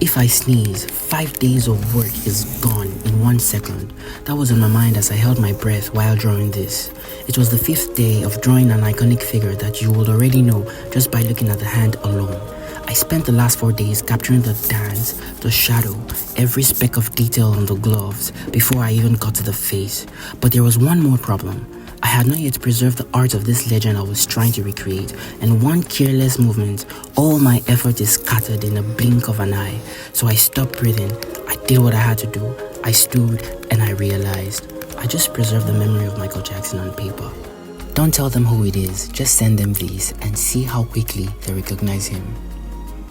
If I sneeze, 5 days of work is gone in 1 second. That was on my mind as I held my breath while drawing this. It was the 5th day of drawing an iconic figure that you would already know just by looking at the hand alone. I spent the last 4 days capturing the dance, the shadow, every speck of detail on the gloves before I even got to the face. But there was one more problem. I had not yet preserved the art of this legend I was trying to recreate, and one careless movement, all my effort is scattered in a blink of an eye. So I stopped breathing, I did what I had to do, I stood, and I realized I just preserved the memory of Michael Jackson on paper. Don't tell them who it is, just send them this and see how quickly they recognize him.